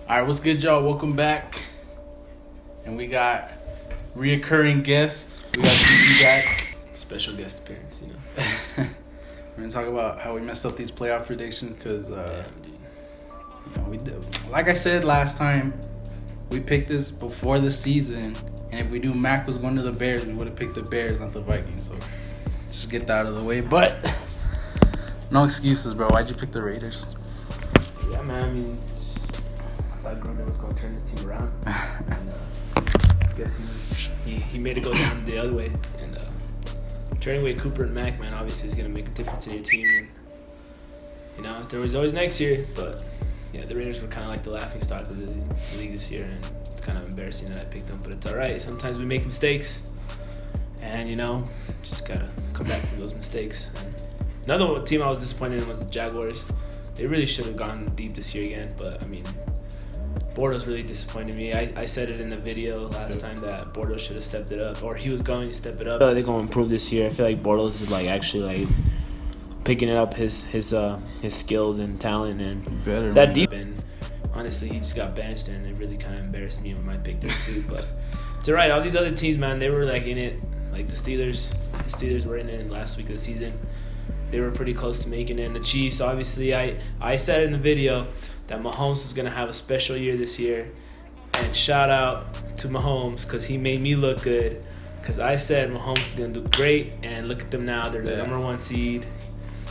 All right, what's good, y'all? Welcome back. And we got reoccurring guest. We got JUJU back. Special guest appearance, you know. We're going to talk about how we messed up these playoff predictions because, we did. Like I said last time, we picked this before the season. And if we knew Mac was going to the Bears, we would have picked the Bears, not the Vikings. So just get that out of the way. But no excuses, bro. Why'd you pick the Raiders? Yeah, man. I mean, I thought Gruden was going to turn this team around. And I guess he made it go down the other way. And turning away Cooper and Mac, man, obviously is going to make a difference in your team. And, you know, there was always next year. But, yeah, the Raiders were kind of like the laughingstock of the league this year. And it's kind of embarrassing that I picked them. But it's all right. Sometimes we make mistakes. And, you know, just got to come back from those mistakes. And another team I was disappointed in was the Jaguars. They really should have gone deep this year again, but I mean, Bortles really disappointed me. I said it in the video last time that Bortles should have stepped it up, or he was going to step it up. They're going to improve this year. I feel like Bortles is actually picking it up his skills and talent and better, that deep. And honestly, he just got benched, and it really kind of embarrassed me with my pick there too. But it's all right. All these other teams, man, they were in it. Like the Steelers. The Steelers were in it last week of the season. They were pretty close to making it. And the Chiefs, obviously, I said in the video that Mahomes was going to have a special year this year. And shout out to Mahomes because he made me look good. Because I said Mahomes is going to do great. And look at them now. They're the number one seed.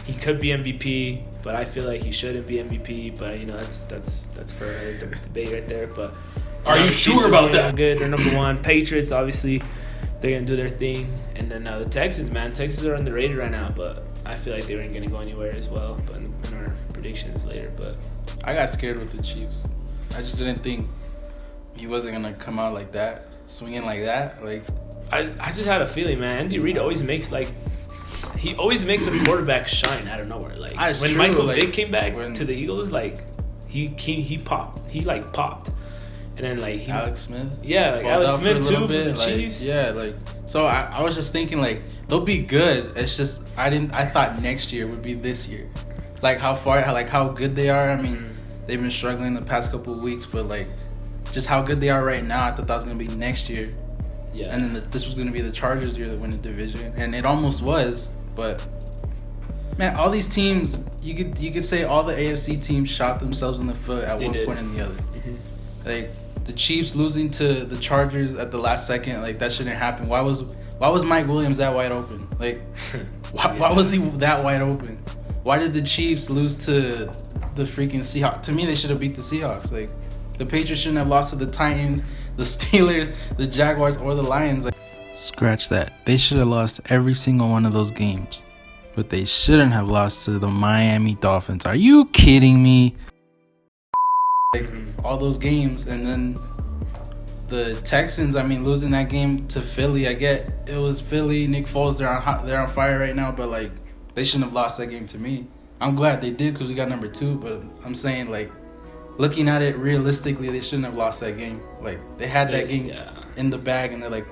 He could be MVP, but I feel like he shouldn't be MVP. But, you know, that's for a debate right there. But are you sure about that? Good. They're number one. Patriots, obviously, they're going to do their thing. And then the Texans, man. Texans are underrated right now, but I feel like they weren't going to go anywhere as well, but in our predictions later. But I got scared with the Chiefs. I just didn't think he wasn't going to come out like that, swinging like that. I just had a feeling, man. Andy Reid always makes a quarterback shine out of nowhere. When Michael Vick came back to the Eagles, he popped. He popped. And then Alex Smith. Yeah, Alex Smith too for the Chiefs. Yeah, so I was just thinking they'll be good. It's just I thought next year would be this year. How good they are. I mean, they've been struggling the past couple of weeks, but just how good they are right now, I thought that was gonna be next year. Yeah. And then this was gonna be the Chargers year that win the division, and it almost was. But man, all these teams, you could say all the AFC teams shot themselves in the foot at one point or the other. Mm-hmm. The Chiefs losing to the Chargers at the last second, that shouldn't happen. Why was Mike Williams that wide open? Why was he that wide open? Why did the Chiefs lose to the freaking Seahawks? To me, they should have beat the Seahawks. The Patriots shouldn't have lost to the Titans, the Steelers, the Jaguars, or the Lions. Scratch that. They should have lost every single one of those games. But they shouldn't have lost to the Miami Dolphins. Are you kidding me? All those games, and then the Texans, losing that game to Philly. I get it was Philly, Nick Foles, they're on fire right now, but they shouldn't have lost that game to me. I'm glad they did because we got number 2, but I'm saying looking at it realistically, they shouldn't have lost that game. They had that game in the bag, and they're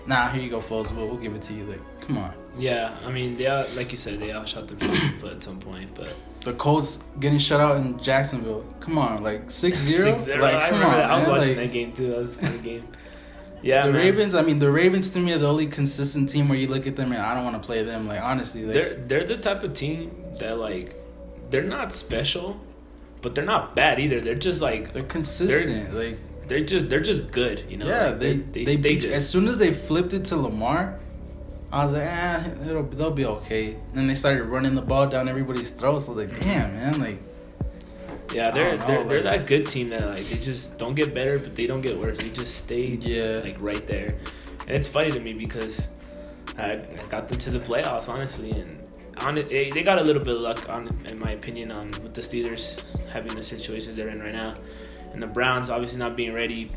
nah, here you go, Foles, we'll give it to you. Come on. Yeah, they like you said, they outshot themselves in the foot at some point, but the Colts getting shut out in Jacksonville. Come on, 6-0. 6-0. I was watching that game too. That was a funny game. Yeah, the Ravens. The Ravens to me are the only consistent team where you look at them and I don't want to play them. Honestly, they're the type of team that they're not special, but they're not bad either. They're just they're consistent. They're just good. You know. Yeah, they as soon as they flipped it to Lamar, I was they'll be okay. And then they started running the ball down everybody's throats. I was damn, man, yeah, they're that good team that they just don't get better, but they don't get worse. They just stay right there. And it's funny to me because I got them to the playoffs, honestly, and they got a little bit of luck in my opinion, with the Steelers having the situations they're in right now, and the Browns obviously not being ready,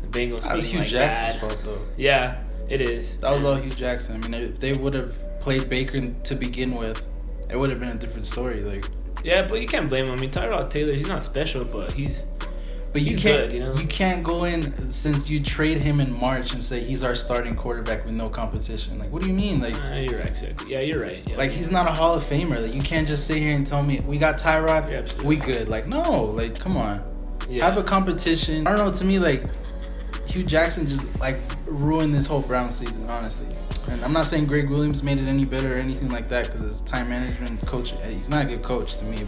the Bengals being was Hugh Jackson's fault though. Yeah. It is. That was all Hugh Jackson. If they would have played Baker to begin with, it would have been a different story. Yeah, but you can't blame him. Tyrod Taylor, he's not special, but he's you good, you know? You can't go in since you trade him in March and say he's our starting quarterback with no competition. What do you mean? You're right. Yeah, you're right. Yeah, he's not a Hall of Famer. You can't just sit here and tell me we got Tyrod, we good. No, come on. have a competition. I don't know. To me, like Hugh Jackson just like ruined this whole Browns season, honestly. And I'm not saying Greg Williams made it any better or anything like that because it's time management coach. He's not a good coach to me,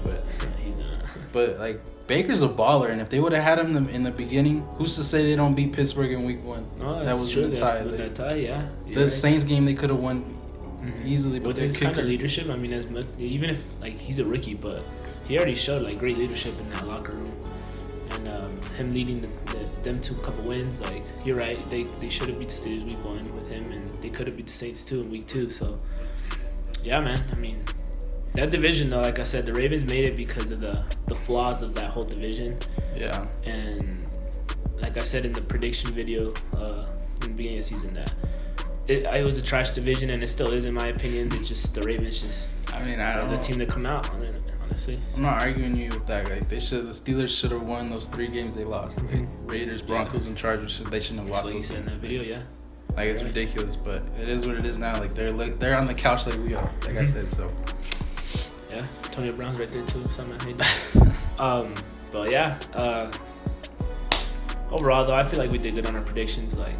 but like Baker's a baller, and if they would have had him in the beginning, who's to say they don't beat Pittsburgh in Week 1? No, that was true. The tie. That tie, yeah. The Saints game they could have won easily, but with his kind of leadership. I mean, as much, even if like he's a rookie, but he already showed like great leadership in that locker room, and him leading them to a couple wins. Like you're right, they should have beat the Steelers Week 1 with him, and they could have beat the Saints too in Week 2. So yeah, man. I mean, that division though, like I said, the Ravens made it because of the flaws of that whole division. Yeah. And like I said in the prediction video in the beginning of the season, that it was a trash division, and it still is in my opinion. It's just the Ravens just. I mean, I don't know. The team that come out on it. Honestly, I'm not arguing you with that. Like the Steelers should have won those 3 games they lost. Like, Raiders, Broncos, and Chargers. They shouldn't have lost. Like you said in that video, yeah. Like it's ridiculous, but it is what it is now. Like they're on the couch like we are. Like I said, so. Yeah, Antonio Brown's right there too. Something but yeah. Overall, though, I feel like we did good on our predictions. Like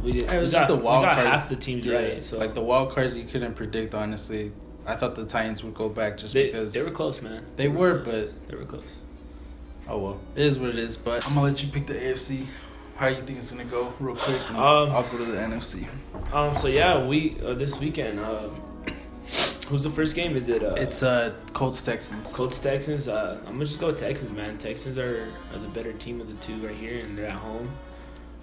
we did. It was just the wild cards. We got half the teams right. So like the wild cards, you couldn't predict. Honestly, I thought the Titans would go back because they were close, man. They were close. But they were close. Oh well, it is what it is. But I'm gonna let you pick the AFC. How you think it's gonna go, real quick? And I'll go to the NFC. So yeah, this weekend. Who's the first game? Is it? It's Colts Texans. Colts Texans. I'm gonna just go with Texans, man. Texans are the better team of the two right here, and they're at home.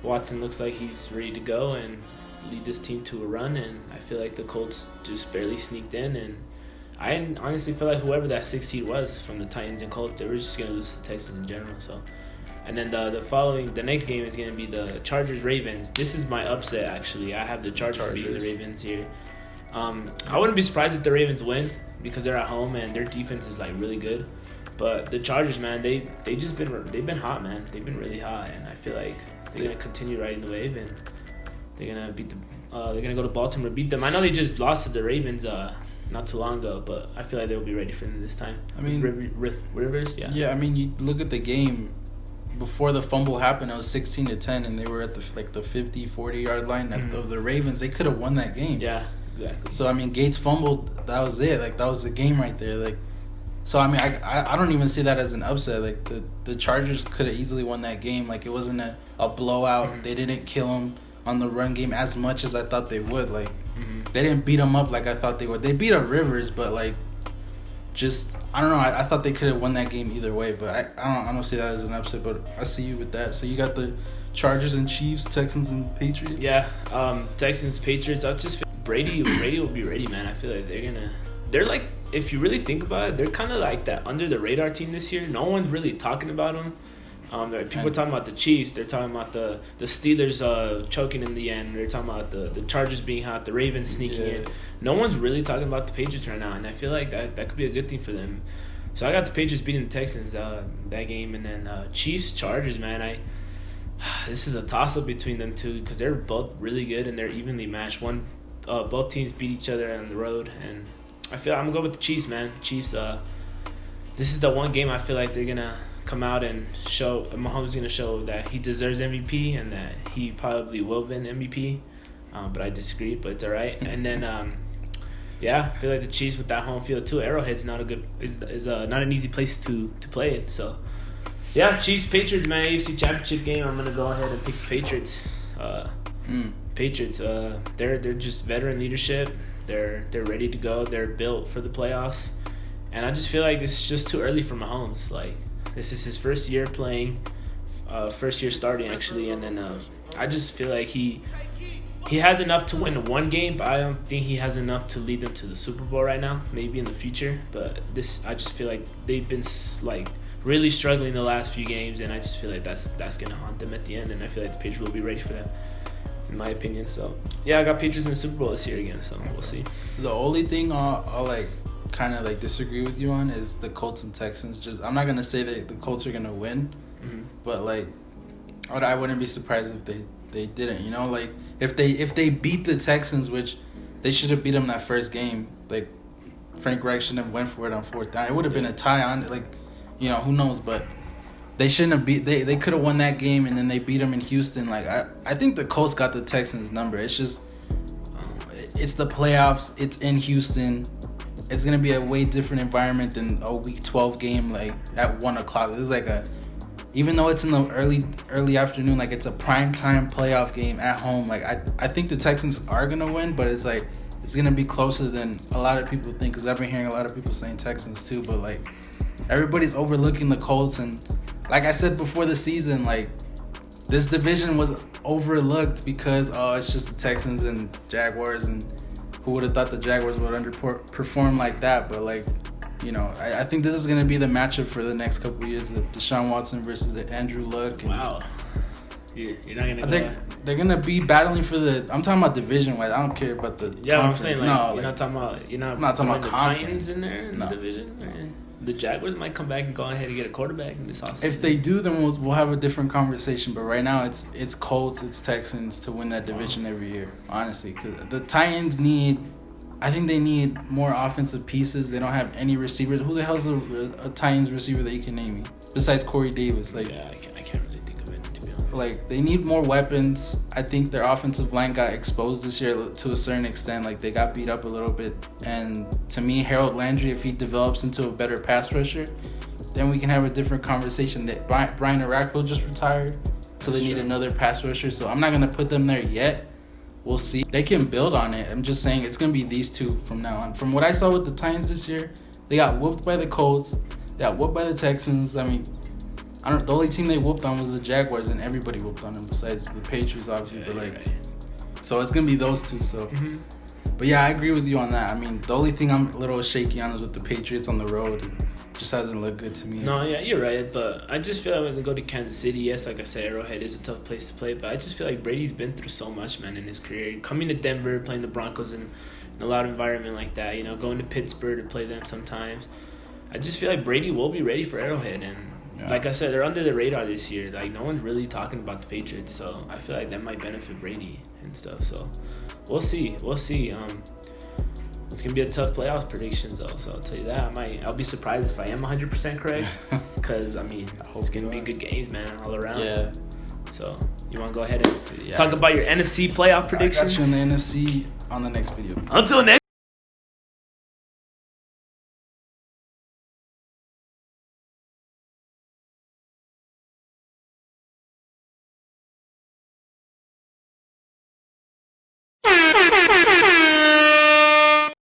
Watson looks like he's ready to go and lead this team to a run, and I feel like the Colts just barely sneaked in, and I honestly feel like whoever that 6th seed was from the Titans and Colts, they were just gonna lose to the Texans in general. So, and then the next game is gonna be the Chargers Ravens. This is my upset actually. I have the Chargers beating the Ravens here. I wouldn't be surprised if the Ravens win because they're at home and their defense is like really good. But the Chargers, man, they've been hot, man. They've been really hot, and I feel like they're gonna continue riding the wave, and they're gonna beat they're gonna go to Baltimore, beat them. I know they just lost to the Ravens not too long ago, but I feel like they'll be ready for them this time. I mean, Rivers, yeah. Yeah, I mean, you look at the game. Before the fumble happened, it was 16-10, and they were at the 50, 40-yard line of the Ravens. They could have won that game. Yeah, exactly. So I mean, Gates fumbled. That was it. Like that was the game right there. Like, so I mean, I don't even see that as an upset. Like the Chargers could have easily won that game. Like it wasn't a blowout. They didn't kill them on the run game as much as I thought they would. Like they didn't beat them up like I thought they would. They beat up Rivers, but like just. I don't know. I thought they could have won that game either way, but I don't see that as an upset. But I see you with that. So you got the Chargers and Chiefs, Texans and Patriots. Yeah, Texans, Patriots. I just feel Brady will be ready, man. I feel like they're like, if you really think about it, they're kind of like that under the radar team this year. No one's really talking about them. People are talking about the Chiefs. They're talking about the Steelers choking in the end. They're talking about the Chargers being hot, the Ravens sneaking in. No one's really talking about the Patriots right now, and I feel like that could be a good thing for them. So I got the Patriots beating the Texans that game, and then Chiefs, Chargers, man. This is a toss-up between them two because they're both really good and they're evenly matched. Both teams beat each other on the road, and I feel I'm gonna go with the Chiefs, man. Chiefs. This is the one game I feel like they're gonna come out and show. Mahomes is gonna show that he deserves MVP and that he probably will win MVP. But I disagree. But it's all right. And then I feel like the Chiefs with that home field too. Arrowhead's not not an easy place to play it. So yeah, Chiefs, Patriots, man. AFC Championship game. I'm gonna go ahead and pick the Patriots. Patriots. They're just veteran leadership. They're ready to go. They're built for the playoffs. And I just feel like this is just too early for Mahomes. Like this is his first year playing, first year starting actually, and then I just feel like he has enough to win one game, but I don't think he has enough to lead them to the Super Bowl right now. Maybe in the future, but I just feel like they've been like really struggling the last few games, and I just feel like that's gonna haunt them at the end. And I feel like the Patriots will be ready for them, in my opinion. So yeah, I got Patriots in the Super Bowl this year again. So we'll see. The only thing I'll like kind of like disagree with you on is the Colts and Texans. Just I'm not gonna say that the Colts are gonna win, but like I wouldn't be surprised if they didn't. You know, like if they beat the Texans, which they should have beat them that first game. Like Frank Reich shouldn't have went for it on 4th down. It would have been a tie on. Like, you know, who knows? But They shouldn't have beat. They could have won that game, and then they beat them in Houston. Like I think the Colts got the Texans number. It's just it's the playoffs. It's in Houston. It's gonna be a way different environment than a Week 12 game like at 1:00. This is like even though it's in the early afternoon, like it's a prime time playoff game at home. Like I think the Texans are gonna win, but it's like it's gonna be closer than a lot of people think. Cause I've been hearing a lot of people saying Texans too, but like everybody's overlooking the Colts, and like I said before the season, like this division was overlooked because it's just the Texans and Jaguars, and who would have thought the Jaguars would underperform like that? But like, you know, I think this is gonna be the matchup for the next couple of years: the Deshaun Watson versus the Andrew Luck. Wow, you're not gonna. I think they're gonna be battling for the. I'm talking about division wise. I don't care about the. Yeah, conference. I'm saying like you're not talking about. I'm not talking about the conference. Titans in there in the division. Or the Jaguars might come back and go ahead and get a quarterback in this offseason. If they do, then we'll have a different conversation. But right now, it's Colts, it's Texans to win that division every year. Honestly, because the Titans I think they need more offensive pieces. They don't have any receivers. Who the hell's a Titans receiver that you can name me besides Corey Davis? Like, yeah, I can't really think of it, to be honest. Like, they need more weapons. I think their offensive line got exposed this year to a certain extent. Like, they got beat up a little bit. And to me, Harold Landry, if he develops into a better pass rusher, then we can have a different conversation. That Brian Orakpo just retired, so they need another pass rusher. So I'm not going to put them there yet. We'll see. They can build on it. I'm just saying it's going to be these two from now on. From what I saw with the Titans this year, they got whooped by the Colts. They got whooped by the Texans. I mean, the only team they whooped on was the Jaguars, and everybody whooped on them besides the Patriots, obviously. Yeah, but right. So it's going to be those two. So, But yeah, I agree with you on that. I mean, the only thing I'm a little shaky on is with the Patriots on the road. It just hasn't looked good to me. No, yeah, you're right. But I just feel like when they go to Kansas City, yes, like I said, Arrowhead is a tough place to play. But I just feel like Brady's been through so much, man, in his career. Coming to Denver, playing the Broncos in a loud environment like that, you know, going to Pittsburgh to play them sometimes. I just feel like Brady will be ready for Arrowhead. And like I said, they're under the radar this year. Like, no one's really talking about the Patriots. So I feel like that might benefit Brady and stuff. So we'll see. It's going to be a tough playoff predictions, though. So I'll tell you that. I'll be surprised if I am 100% correct. Because, I mean, it's going to be good games, man, all around. Yeah. So you want to go ahead and talk about your NFC playoff predictions? I got you in the NFC on the next video. Until next